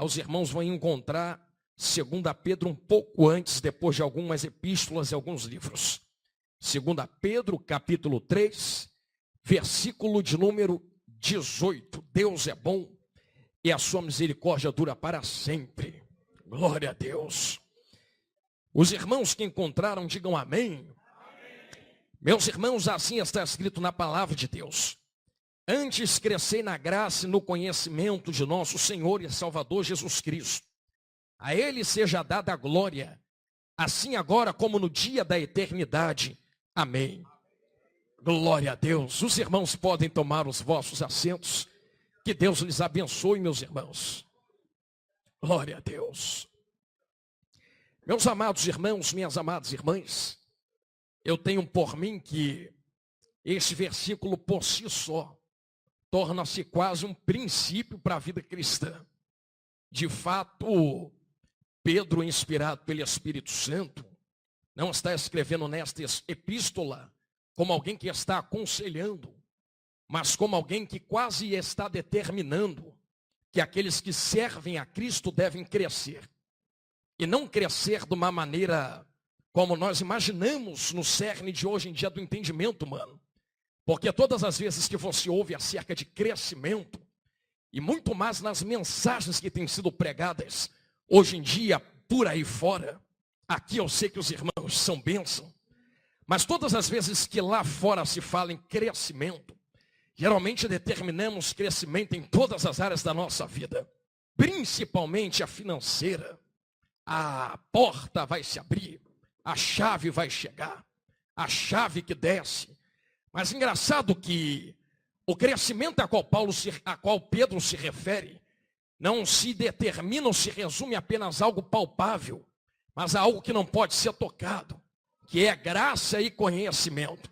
Os irmãos vão encontrar 2 Pedro um pouco antes, depois de algumas epístolas e alguns livros. 2 Pedro, capítulo 3, versículo de número 18. Deus é bom e a sua misericórdia dura para sempre. Glória a Deus. Os irmãos que encontraram, digam amém. Meus irmãos, assim está escrito na palavra de Deus. Antes crescei na graça e no conhecimento de nosso Senhor e Salvador Jesus Cristo. A Ele seja dada a glória, assim agora como no dia da eternidade. Amém. Glória a Deus. Os irmãos podem tomar os vossos assentos. Que Deus lhes abençoe, meus irmãos. Glória a Deus. Meus amados irmãos, minhas amadas irmãs, eu tenho por mim que esse versículo por si só torna-se quase um princípio para a vida cristã. De fato, Pedro, inspirado pelo Espírito Santo, não está escrevendo nesta epístola como alguém que está aconselhando, mas como alguém que quase está determinando que aqueles que servem a Cristo devem crescer. E não crescer de uma maneira como nós imaginamos no cerne de hoje em dia do entendimento humano. Porque todas as vezes que você ouve acerca de crescimento, e muito mais nas mensagens que têm sido pregadas hoje em dia por aí fora, aqui eu sei que os irmãos são bênção, mas todas as vezes que lá fora se fala em crescimento, geralmente determinamos crescimento em todas as áreas da nossa vida, principalmente a financeira. A porta vai se abrir, a chave vai chegar, a chave que desce. Mas engraçado que o crescimento a qual Pedro se refere, não se determina ou se resume apenas a algo palpável, mas a algo que não pode ser tocado, que é graça e conhecimento.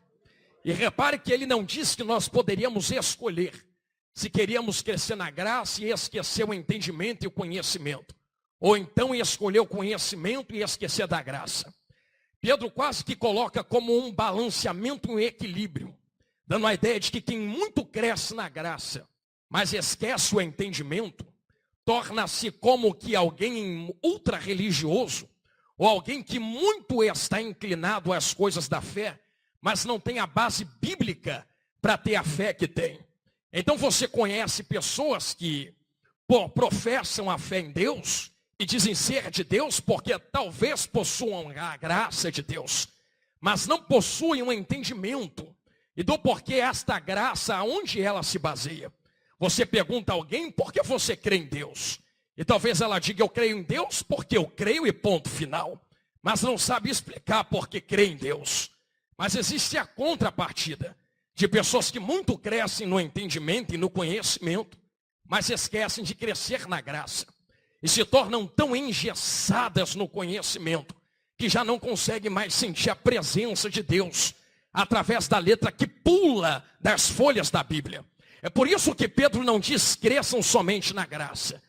E repare que ele não diz que nós poderíamos escolher se queríamos crescer na graça e esquecer o entendimento e o conhecimento, ou então escolher o conhecimento e esquecer da graça. Pedro quase que coloca como um balanceamento, um equilíbrio, dando a ideia de que quem muito cresce na graça, mas esquece o entendimento, torna-se como que alguém ultra religioso, ou alguém que muito está inclinado às coisas da fé, mas não tem a base bíblica para ter a fé que tem. Então você conhece pessoas que professam a fé em Deus e dizem ser de Deus porque talvez possuam a graça de Deus, mas não possuem um entendimento e do porquê esta graça, aonde ela se baseia. Você pergunta a alguém por que você crê em Deus, e talvez ela diga eu creio em Deus porque eu creio e ponto final, mas não sabe explicar por que crê em Deus. Mas existe a contrapartida de pessoas que muito crescem no entendimento e no conhecimento, mas esquecem de crescer na graça e se tornam tão engessadas no conhecimento que já não conseguem mais sentir a presença de Deus através da letra que pula das folhas da Bíblia. É por isso que Pedro não diz cresçam somente na graça,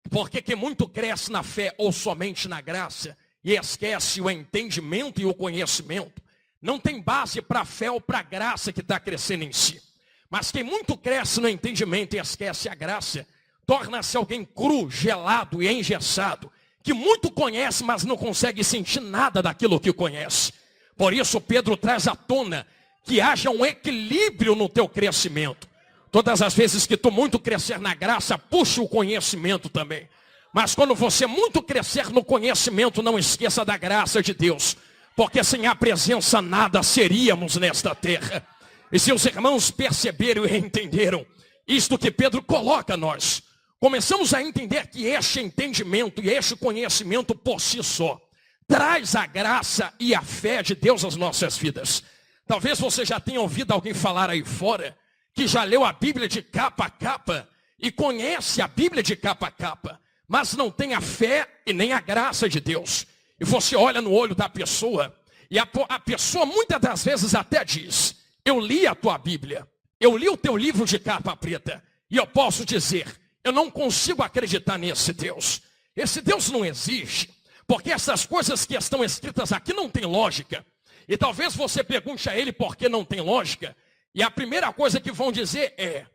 porque quem muito cresce na fé ou somente na graça e esquece o entendimento e o conhecimento, não tem base para a fé ou para a graça que está crescendo em si. Mas quem muito cresce no entendimento e esquece a graça, torna-se alguém cru, gelado e engessado, que muito conhece, mas não consegue sentir nada daquilo que conhece. Por isso Pedro traz à tona que haja um equilíbrio no teu crescimento. Todas as vezes que tu muito crescer na graça, puxa o conhecimento também. Mas quando você muito crescer no conhecimento, não esqueça da graça de Deus, porque sem a presença nada seríamos nesta terra. E se os irmãos perceberam e entenderam isto que Pedro coloca a nós, começamos a entender que este entendimento e este conhecimento por si só traz a graça e a fé de Deus às nossas vidas. Talvez você já tenha ouvido alguém falar aí fora que já leu a Bíblia de capa a capa e conhece a Bíblia de capa a capa, mas não tem a fé e nem a graça de Deus. E você olha no olho da pessoa e a pessoa muitas das vezes até diz: eu li a tua Bíblia, eu li o teu livro de capa preta, e eu posso dizer, eu não consigo acreditar nesse Deus. Esse Deus não existe, porque essas coisas que estão escritas aqui não tem lógica. E talvez você pergunte a ele por que não tem lógica, e a primeira coisa que vão dizer é: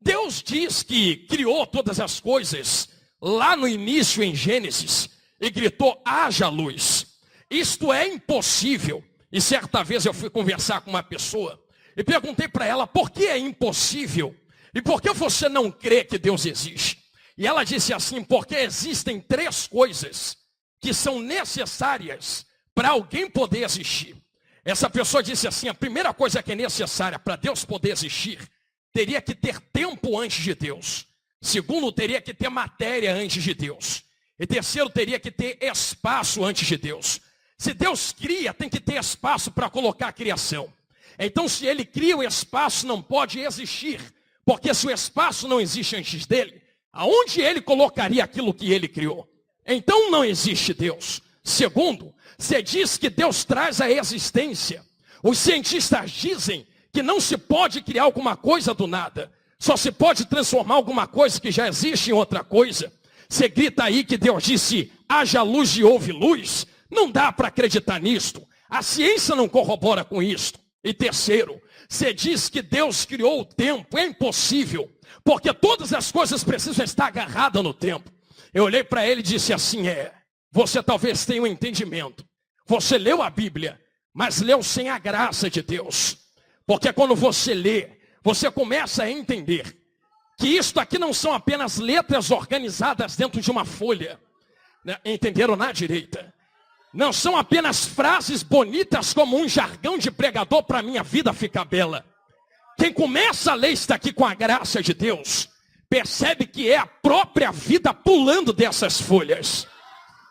Deus diz que criou todas as coisas lá no início em Gênesis e gritou: haja luz. Isto é impossível. E certa vez eu fui conversar com uma pessoa e perguntei para ela: por que é impossível? E por que você não crê que Deus existe? E ela disse assim: porque existem 3 coisas que são necessárias para alguém poder existir. Essa pessoa disse assim: a primeira coisa que é necessária para Deus poder existir, teria que ter tempo antes de Deus. Segundo, teria que ter matéria antes de Deus. E terceiro, teria que ter espaço antes de Deus. Se Deus cria, tem que ter espaço para colocar a criação. Então, se ele cria, o espaço não pode existir. Porque se o espaço não existe antes dele, aonde ele colocaria aquilo que ele criou? Então não existe Deus. Segundo, você diz que Deus traz a existência. Os cientistas dizem que não se pode criar alguma coisa do nada. Só se pode transformar alguma coisa que já existe em outra coisa. Você grita aí que Deus disse: haja luz e houve luz. Não dá para acreditar nisto. A ciência não corrobora com isto. E terceiro, você diz que Deus criou o tempo. É impossível, porque todas as coisas precisam estar agarradas no tempo. Eu olhei para ele e disse assim: você talvez tenha um entendimento. Você leu a Bíblia, mas leu sem a graça de Deus. Porque quando você lê, você começa a entender que isto aqui não são apenas letras organizadas dentro de uma folha. Entenderam na direita? Não são apenas frases bonitas como um jargão de pregador para a minha vida ficar bela. Quem começa a ler isto aqui com a graça de Deus, percebe que é a própria vida pulando dessas folhas.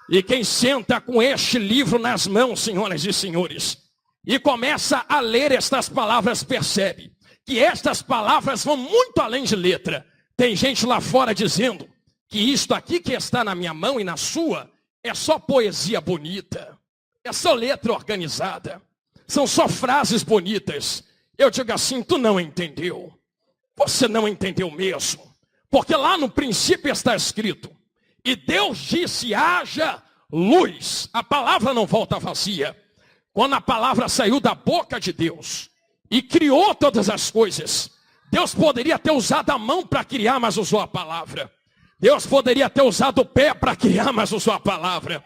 E quem senta com este livro nas mãos, senhoras e senhores, e começa a ler estas palavras, percebe que estas palavras vão muito além de letra. Tem gente lá fora dizendo que isto aqui que está na minha mão e na sua é só poesia bonita, é só letra organizada, são só frases bonitas. Eu digo assim: tu não entendeu, você não entendeu mesmo, porque lá no princípio está escrito: e Deus disse: haja luz. A palavra não volta vazia. Quando a palavra saiu da boca de Deus e criou todas as coisas, Deus poderia ter usado a mão para criar, mas usou a palavra. Deus poderia ter usado o pé para criar, mas usou a palavra.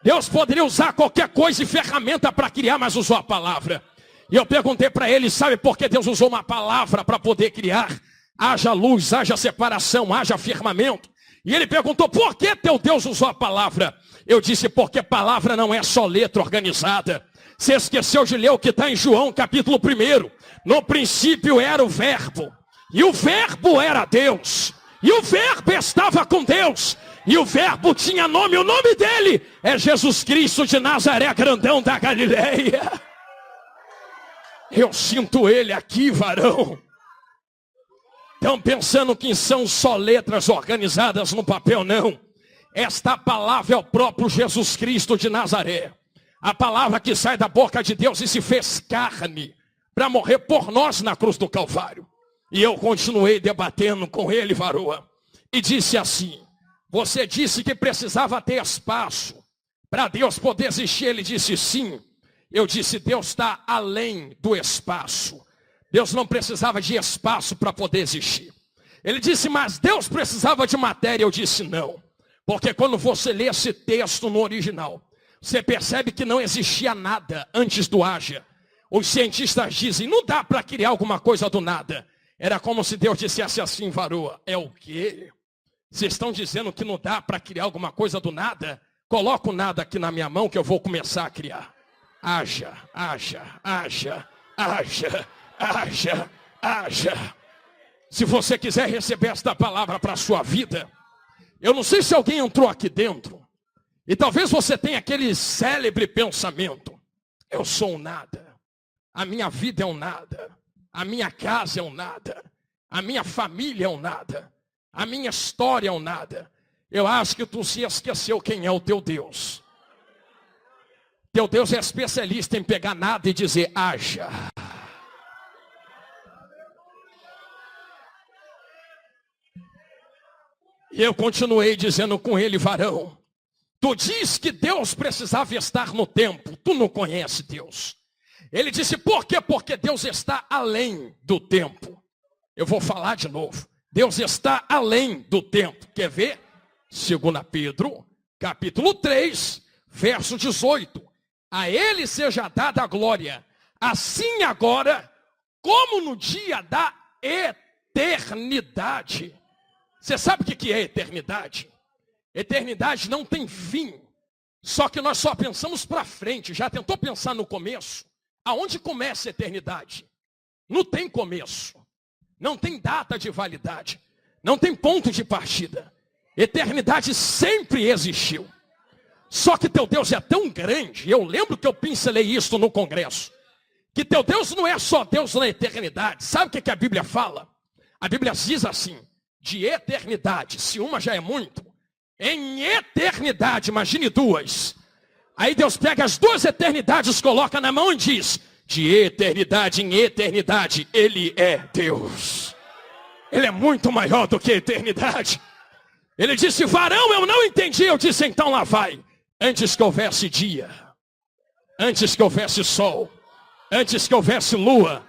Deus poderia usar qualquer coisa e ferramenta para criar, mas usou a palavra. E eu perguntei para ele: sabe por que Deus usou uma palavra para poder criar? Haja luz, haja separação, haja firmamento. E ele perguntou: por que teu Deus usou a palavra? Eu disse: porque palavra não é só letra organizada. Você esqueceu de ler o que está em João capítulo 1. No princípio era o verbo, e o verbo era Deus, e o verbo estava com Deus, e o verbo tinha nome. O nome dele é Jesus Cristo de Nazaré, grandão da Galileia. Eu sinto ele aqui, varão. Estão pensando que são só letras organizadas no papel? Não. Esta palavra é o próprio Jesus Cristo de Nazaré. A palavra que sai da boca de Deus e se fez carne para morrer por nós na cruz do Calvário. E eu continuei debatendo com ele, varoa, e disse assim: você disse que precisava ter espaço para Deus poder existir. Ele disse sim. Eu disse: Deus está além do espaço. Deus não precisava de espaço para poder existir. Ele disse: mas Deus precisava de matéria. Eu disse: não. Porque quando você lê esse texto no original, você percebe que não existia nada antes do haja. Os cientistas dizem: não dá para criar alguma coisa do nada. Era como se Deus dissesse assim: varoa, é o quê? Vocês estão dizendo que não dá para criar alguma coisa do nada? Coloca o nada aqui na minha mão que eu vou começar a criar. Haja, haja, haja, haja, haja, haja. Se você quiser receber esta palavra para a sua vida, eu não sei se alguém entrou aqui dentro, e talvez você tenha aquele célebre pensamento: eu sou um nada, a minha vida é um nada, a minha casa é um nada, a minha família é um nada, a minha história é um nada. Eu acho que tu se esqueceu quem é o teu Deus. Teu Deus é especialista em pegar nada e dizer: haja. E eu continuei dizendo com ele: varão, tu diz que Deus precisava estar no tempo, tu não conhece Deus. Ele disse: por quê? Porque Deus está além do tempo. Eu vou falar de novo. Deus está além do tempo. Quer ver? 2 Pedro, capítulo 3, verso 18. A ele seja dada a glória, assim agora, como no dia da eternidade. Você sabe o que é eternidade? Eternidade não tem fim. Só que nós só pensamos para frente. Já tentou pensar no começo? Aonde começa a eternidade? Não tem começo. Não tem data de validade. Não tem ponto de partida. Eternidade sempre existiu. Só que teu Deus é tão grande. Eu lembro que eu pincelei isso no congresso. Que teu Deus não é só Deus na eternidade. Sabe o que a Bíblia fala? A Bíblia diz assim, de eternidade. Se uma já é muito. Em eternidade, imagine duas. Aí Deus pega as duas eternidades, coloca na mão e diz, de eternidade em eternidade, Ele é Deus. Ele é muito maior do que a eternidade. Ele disse, varão, eu não entendi. Eu disse, então lá vai. Antes que houvesse dia, antes que houvesse sol, antes que houvesse lua,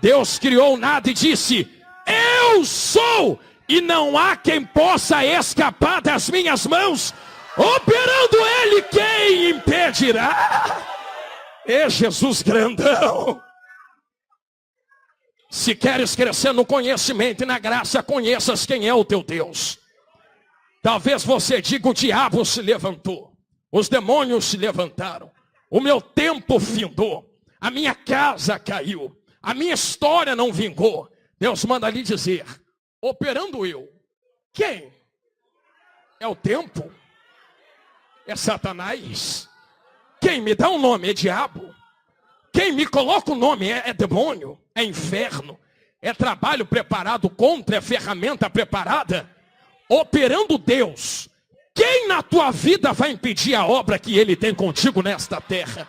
Deus criou nada e disse, eu sou. E não há quem possa escapar das minhas mãos. Operando Ele, quem impedirá? É Jesus grandão. Se queres crescer no conhecimento e na graça, conheças quem é o teu Deus. Talvez você diga, o diabo se levantou. Os demônios se levantaram. O meu tempo findou. A minha casa caiu. A minha história não vingou. Deus manda lhe dizer, operando eu. Quem? É o tempo? É Satanás? Quem me dá um nome é diabo? Quem me coloca o nome é demônio? É inferno? É trabalho preparado contra? É ferramenta preparada? Operando Deus. Quem na tua vida vai impedir a obra que Ele tem contigo nesta terra?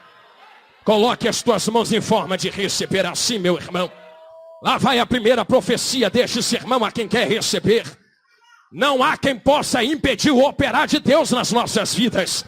Coloque as tuas mãos em forma de receber assim, meu irmão. Lá vai a primeira profecia deste sermão a quem quer receber. Não há quem possa impedir o operar de Deus nas nossas vidas.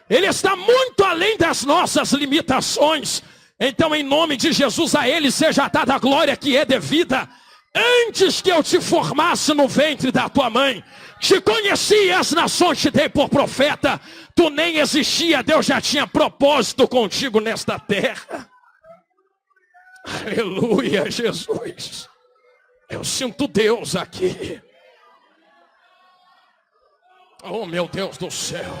Ele está muito além das nossas limitações. Então, em nome de Jesus, a Ele seja dada a glória que é devida. Antes que eu te formasse no ventre da tua mãe, te conheci e as nações te dei por profeta. Tu nem existia, Deus já tinha propósito contigo nesta terra. Aleluia, Jesus. Eu sinto Deus aqui. Oh, meu Deus do céu.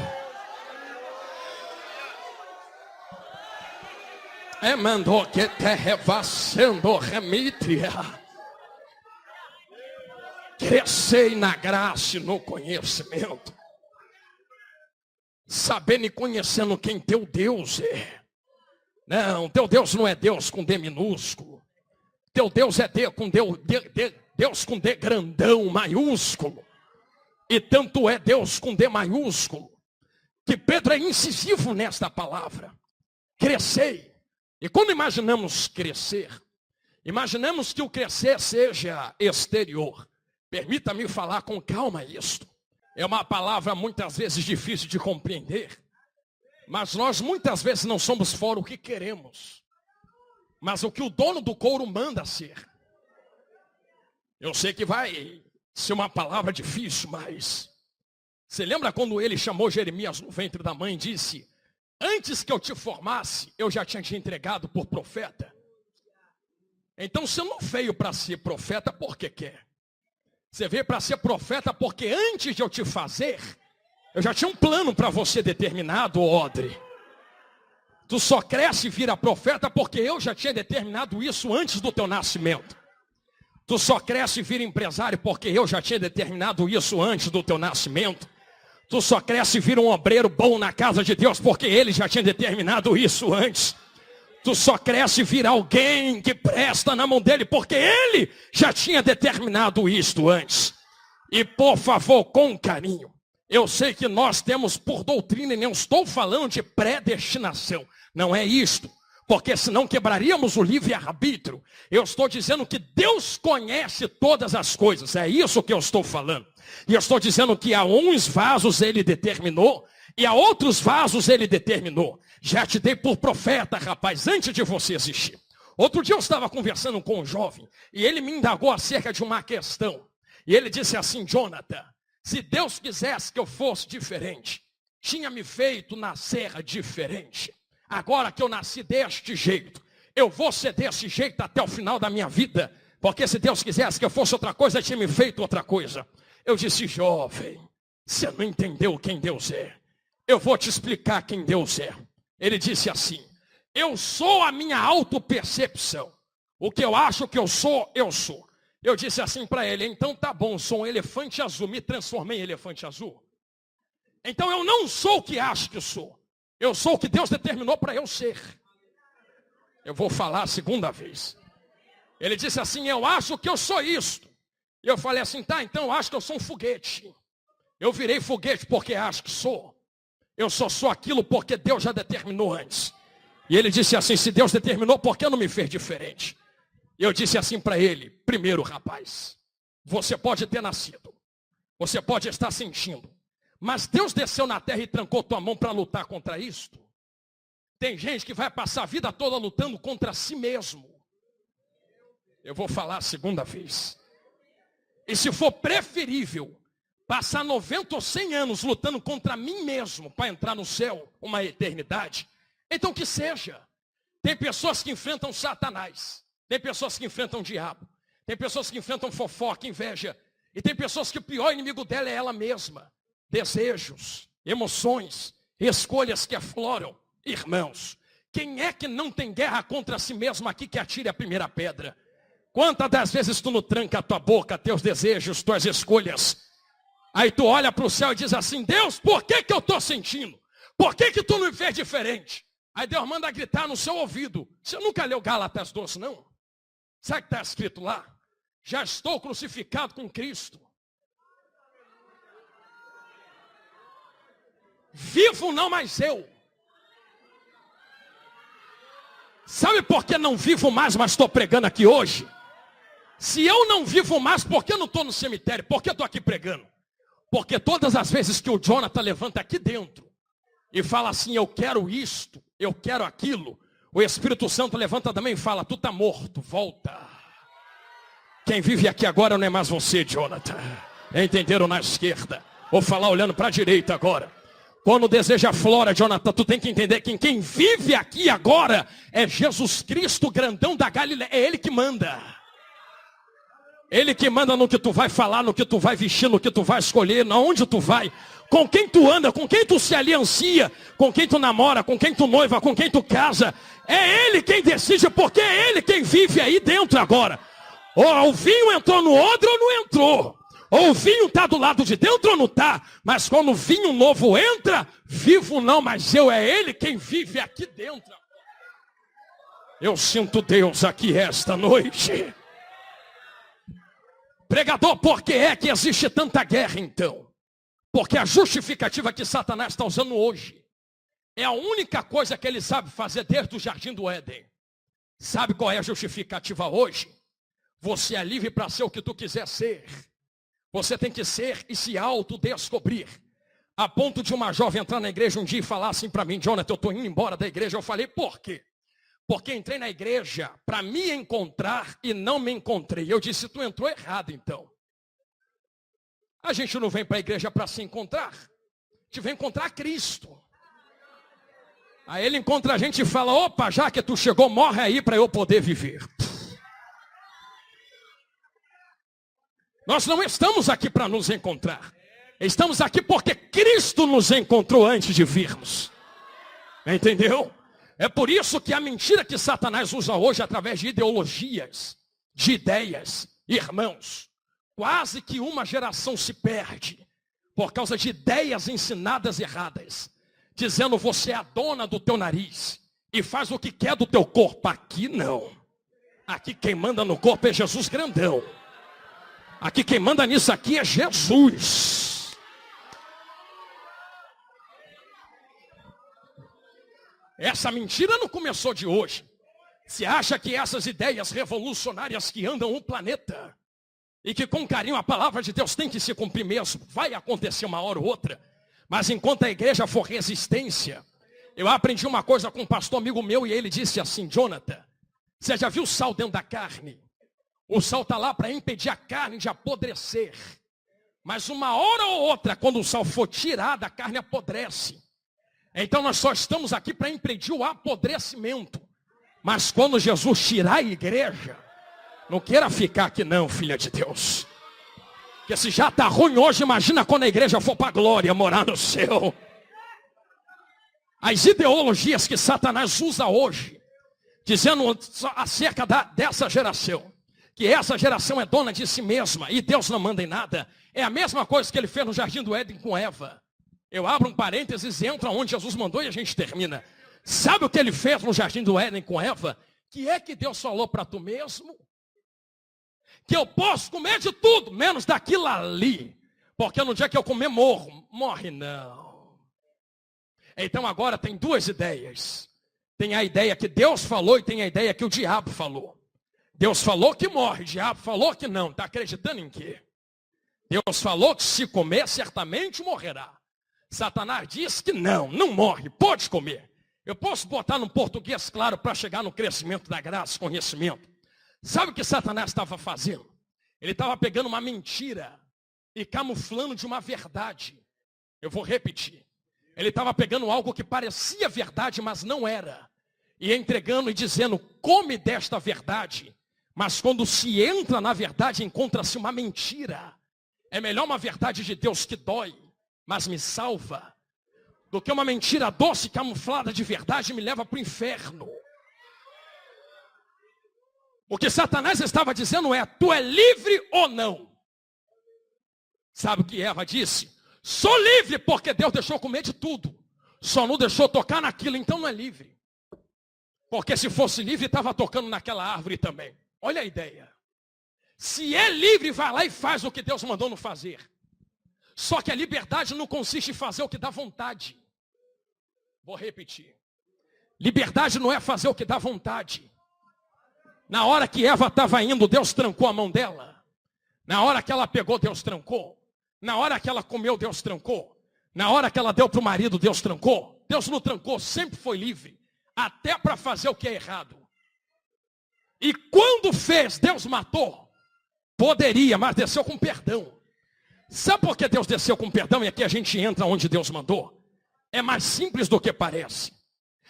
Mandou que te revassando remitria. Crescei na graça e no conhecimento. Sabendo e conhecendo quem teu Deus é. Não, teu Deus não é Deus com D minúsculo. Teu Deus é Deus com D grandão, maiúsculo. E tanto é Deus com D maiúsculo, que Pedro é incisivo nesta palavra. Crescei. E quando imaginamos crescer, imaginamos que o crescer seja exterior. Permita-me falar com calma isto. É uma palavra muitas vezes difícil de compreender. Mas nós muitas vezes não somos fora o que queremos, mas o que o dono do couro manda ser. Eu sei que vai ser uma palavra difícil, mas você lembra quando ele chamou Jeremias no ventre da mãe e disse, antes que eu te formasse, eu já tinha te entregado por profeta? Então você não veio para ser profeta porque quer. Você veio para ser profeta porque antes de eu te fazer, eu já tinha um plano para você determinado, Odre. Tu só cresce e vira profeta porque eu já tinha determinado isso antes do teu nascimento. Tu só cresce e vira empresário porque eu já tinha determinado isso antes do teu nascimento. Tu só cresce e vira um obreiro bom na casa de Deus porque Ele já tinha determinado isso antes. Tu só cresce e vira alguém que presta na mão dele porque Ele já tinha determinado isto antes. E por favor, com carinho. Eu sei que nós temos por doutrina, e não estou falando de predestinação. Não é isto. Porque senão quebraríamos o livre-arbítrio. Eu estou dizendo que Deus conhece todas as coisas. É isso que eu estou falando. E eu estou dizendo que a uns vasos Ele determinou. E a outros vasos Ele determinou. Já te dei por profeta, rapaz, antes de você existir. Outro dia eu estava conversando com um jovem. E ele me indagou acerca de uma questão. E ele disse assim, Jonathan, Se Deus quisesse que eu fosse diferente, tinha me feito nascer diferente. Agora que eu nasci deste jeito, eu vou ser desse jeito até o final da minha vida. Porque se Deus quisesse que eu fosse outra coisa, tinha me feito outra coisa. Eu disse: jovem, você não entendeu quem Deus é. Eu vou te explicar quem Deus é. Ele disse assim: eu sou a minha autopercepção. O que eu acho que eu sou, eu sou. Eu disse assim para ele: então tá bom, sou um elefante azul, me transformei em elefante azul. Então eu não sou o que acho que sou. Eu sou o que Deus determinou para eu ser. Eu vou falar a segunda vez. Ele disse assim: eu acho que eu sou isto. Eu falei assim: tá, então eu acho que eu sou um foguete. Eu virei foguete porque acho que sou. Eu só sou aquilo porque Deus já determinou antes. E ele disse assim: se Deus determinou, por que não me fez diferente? Eu disse assim para ele: primeiro, rapaz, você pode ter nascido, você pode estar sentindo, mas Deus desceu na terra e trancou tua mão para lutar contra isto? Tem gente que vai passar a vida toda lutando contra si mesmo. Eu vou falar a segunda vez. E se for preferível passar 90 ou 100 anos lutando contra mim mesmo para entrar no céu, uma eternidade, então que seja. Tem pessoas que enfrentam Satanás, tem pessoas que enfrentam o diabo, tem pessoas que enfrentam fofoca, inveja, e tem pessoas que o pior inimigo dela é ela mesma. Desejos, emoções, escolhas que afloram. Irmãos, quem é que não tem guerra contra si mesmo aqui que atire a primeira pedra? Quantas das vezes tu não tranca a tua boca, teus desejos, tuas escolhas? Aí tu olha para o céu e diz assim: Deus, por que eu estou sentindo? Por que tu não me fez diferente? Aí Deus manda gritar no seu ouvido. Você nunca leu Gálatas 12, não? Sabe o que está escrito lá? Já estou crucificado com Cristo. Vivo não mais eu. Sabe por que não vivo mais, mas estou pregando aqui hoje? Se eu não vivo mais, por que eu não estou no cemitério? Por que eu estou aqui pregando? Porque todas as vezes que o Jonathan levanta aqui dentro e fala assim: eu quero isto, eu quero aquilo, o Espírito Santo levanta também e fala: tu está morto, volta. Quem vive aqui agora não é mais você, Jonathan. Entenderam na esquerda? Vou falar olhando para a direita agora. Quando deseja flora, Jonathan, tu tem que entender que quem vive aqui agora é Jesus Cristo, grandão da Galileia. É Ele que manda. Ele que manda no que tu vai falar, no que tu vai vestir, no que tu vai escolher, aonde tu vai, com quem tu anda, com quem tu se aliancia, com quem tu namora, com quem tu noiva, com quem tu casa. É Ele quem decide, porque é Ele quem vive aí dentro agora. Ou o vinho entrou no odre ou não entrou. Ou o vinho está do lado de dentro ou não está. Mas quando o vinho novo entra, vivo não, mas é Ele quem vive aqui dentro. Eu sinto Deus aqui esta noite. Pregador, por que é que existe tanta guerra então? Porque a justificativa que Satanás está usando hoje é a única coisa que ele sabe fazer desde o jardim do Éden. Sabe qual é a justificativa hoje? Você é livre para ser o que tu quiser ser. Você tem que ser e se autodescobrir. A ponto de uma jovem entrar na igreja um dia e falar assim para mim: Jonathan, eu estou indo embora da igreja. Eu falei: por quê? Porque entrei na igreja para me encontrar e não me encontrei. Eu disse: tu entrou errado então. A gente não vem para a igreja para se encontrar. A gente vem encontrar Cristo. Aí ele encontra a gente e fala: opa, já que tu chegou, morre aí para eu poder viver. Nós não estamos aqui para nos encontrar. Estamos aqui porque Cristo nos encontrou antes de virmos. Entendeu? É por isso que a mentira que Satanás usa hoje através de ideologias, de ideias, irmãos, quase que uma geração se perde por causa de ideias ensinadas erradas, dizendo: você é a dona do teu nariz e faz o que quer do teu corpo. Aqui não. Aqui quem manda no corpo é Jesus grandão. Aqui quem manda nisso aqui é Jesus. Essa mentira não começou de hoje. Você acha que essas ideias revolucionárias que andam o planeta e que com carinho a palavra de Deus tem que se cumprir mesmo, vai acontecer uma hora ou outra, mas enquanto a igreja for resistência. Eu aprendi uma coisa com um pastor amigo meu e ele disse assim: Jonathan, você já viu o sal dentro da carne? O sal está lá para impedir a carne de apodrecer. Mas uma hora ou outra, quando o sal for tirado, a carne apodrece. Então nós só estamos aqui para impedir o apodrecimento. Mas quando Jesus tirar a igreja, não queira ficar aqui não, filha de Deus. Porque se já está ruim hoje, imagina quando a igreja for para a glória, morar no céu. As ideologias que Satanás usa hoje, dizendo acerca dessa geração, que essa geração é dona de si mesma e Deus não manda em nada, é a mesma coisa que ele fez no Jardim do Éden com Eva. Eu abro um parênteses e entro onde Jesus mandou e a gente termina. Sabe o que ele fez no Jardim do Éden com Eva? Que é que Deus falou para tu mesmo? Que eu posso comer de tudo, menos daquilo ali. Porque no dia que eu comer, morro. Morre não. Então agora tem duas ideias. Tem a ideia que Deus falou e tem a ideia que o diabo falou. Deus falou que morre, o diabo falou que não. Está acreditando em quê? Deus falou que se comer, certamente morrerá. Satanás diz que não morre, pode comer. Eu posso botar no português claro para chegar no crescimento da graça, conhecimento. Sabe o que Satanás estava fazendo? Ele estava pegando uma mentira e camuflando de uma verdade. Eu vou repetir. Ele estava pegando algo que parecia verdade, mas não era. E entregando e dizendo, come desta verdade. Mas quando se entra na verdade, encontra-se uma mentira. É melhor uma verdade de Deus que dói, mas me salva, do que uma mentira doce camuflada de verdade e me leva para o inferno. O que Satanás estava dizendo é, tu é livre ou não? Sabe o que Eva disse? Sou livre porque Deus deixou comer de tudo. Só não deixou tocar naquilo, então não é livre. Porque se fosse livre, estava tocando naquela árvore também. Olha a ideia. Se é livre, vai lá e faz o que Deus mandou não fazer. Só que a liberdade não consiste em fazer o que dá vontade. Vou repetir. Liberdade não é fazer o que dá vontade. Na hora que Eva estava indo, Deus trancou a mão dela. Na hora que ela pegou, Deus trancou. Na hora que ela comeu, Deus trancou. Na hora que ela deu para o marido, Deus trancou. Deus não trancou, sempre foi livre. Até para fazer o que é errado. E quando fez, Deus matou. Poderia, mas desceu com perdão. Sabe por que Deus desceu com perdão? E aqui a gente entra onde Deus mandou. É mais simples do que parece.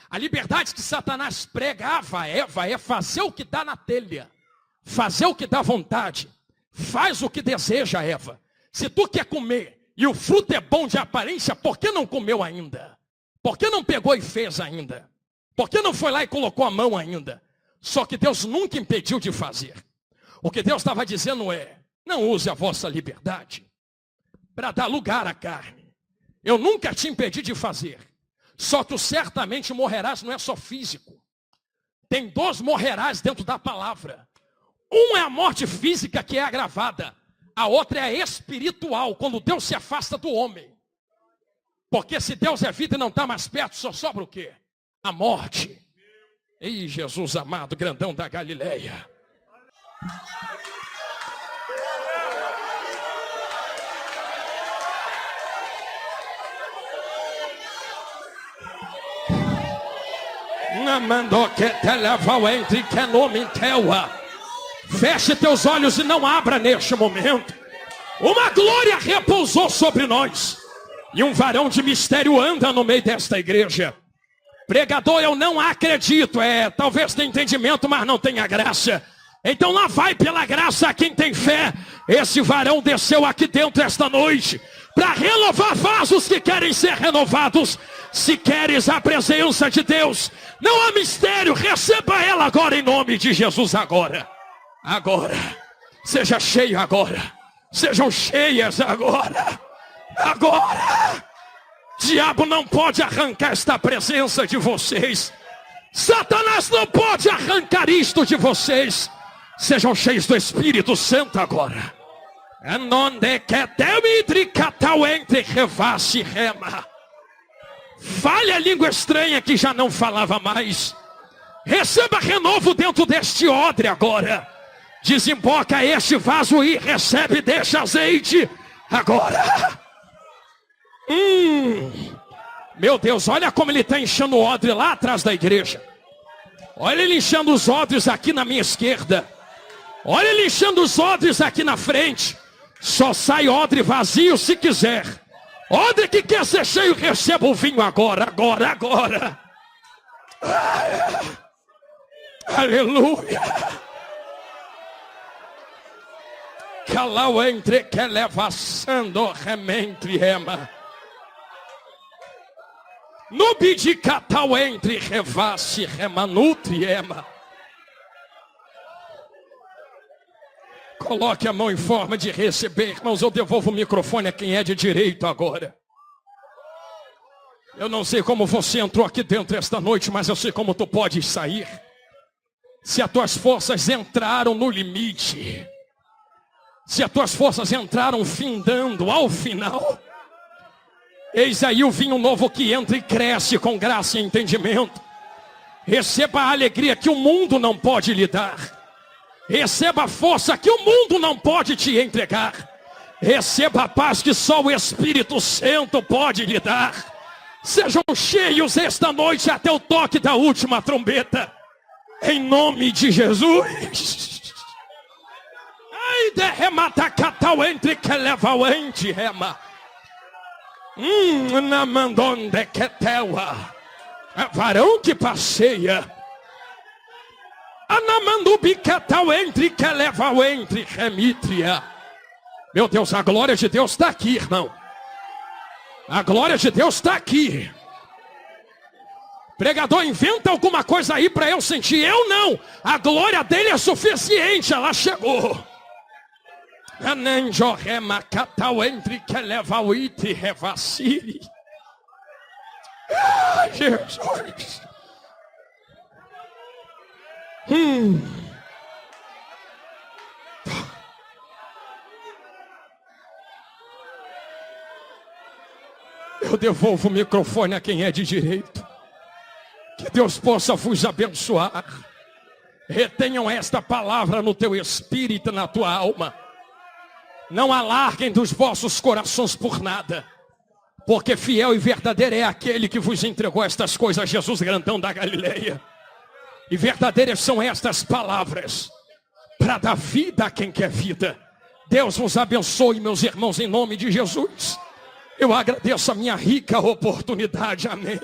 A liberdade que Satanás pregava a Eva é fazer o que dá na telha. Fazer o que dá vontade. Faz o que deseja, Eva. Se tu quer comer e o fruto é bom de aparência, por que não comeu ainda? Por que não pegou e fez ainda? Por que não foi lá e colocou a mão ainda? Só que Deus nunca impediu de fazer. O que Deus estava dizendo é, não use a vossa liberdade para dar lugar à carne. Eu nunca te impedi de fazer. Só tu certamente morrerás, não é só físico. Tem 2 morrerás dentro da palavra. Um é a morte física que é agravada. A outra é a espiritual, quando Deus se afasta do homem. Porque se Deus é vida e não está mais perto, só sobra o quê? A morte. Ei, Jesus amado, grandão da Galileia. Feche teus olhos e não abra neste momento. Uma glória repousou sobre nós. E um varão de mistério anda no meio desta igreja. Pregador, eu não acredito. Talvez tenha entendimento, mas não tenha graça. Então lá vai pela graça a quem tem fé. Esse varão desceu aqui dentro esta noite para renovar vasos que querem ser renovados. Se queres a presença de Deus, não há mistério, receba ela agora em nome de Jesus agora. Agora, seja cheio agora. Sejam cheias agora. Agora. Diabo não pode arrancar esta presença de vocês. Satanás não pode arrancar isto de vocês. Sejam cheios do Espírito Santo agora. Fale a língua estranha que já não falava mais. Receba renovo dentro deste odre agora. Desemboca este vaso e recebe deste azeite agora. Meu Deus, olha como ele está enchendo o odre lá atrás da igreja. Olha ele enchendo os odres aqui na minha esquerda. Olha ele enchendo os odres aqui na frente. Só sai odre vazio se quiser. Odre que quer ser cheio, receba o vinho agora. Aleluia. Calau entre que levaçando rementre rema. No bidicatal entre revasse remanutri ema. Coloque a mão em forma de receber, irmãos. Eu devolvo o microfone a quem é de direito agora. Eu não sei como você entrou aqui dentro esta noite, mas eu sei como tu podes sair. Se as tuas forças entraram no limite, se as tuas forças entraram findando ao final, eis aí o vinho novo que entra e cresce com graça e entendimento. Receba a alegria que o mundo não pode lhe dar. Receba a força que o mundo não pode te entregar. Receba a paz que só o Espírito Santo pode lhe dar. Sejam cheios esta noite até o toque da última trombeta. Em nome de Jesus. Ai, derremata catal entre que leva o ente rema. Na mandonde que teua. Varão que passeia. Anamandubi catal entre que leva o entre remitria. Meu Deus, a glória de Deus está aqui, irmão. A glória de Deus está aqui. Pregador, inventa alguma coisa aí para eu sentir. Eu não. A glória dele é suficiente. Ela chegou. Ananjorema catal entre que leva o itre revacire. Jesus. Eu devolvo o microfone a quem é de direito. Que Deus possa vos abençoar. Retenham esta palavra no teu espírito e na tua alma. Não alarguem dos vossos corações por nada. Porque fiel e verdadeiro é aquele que vos entregou estas coisas, Jesus grandão da Galileia. E verdadeiras são estas palavras para dar vida a quem quer vida. Deus vos abençoe, meus irmãos, em nome de Jesus. Eu agradeço a minha rica oportunidade. Amém.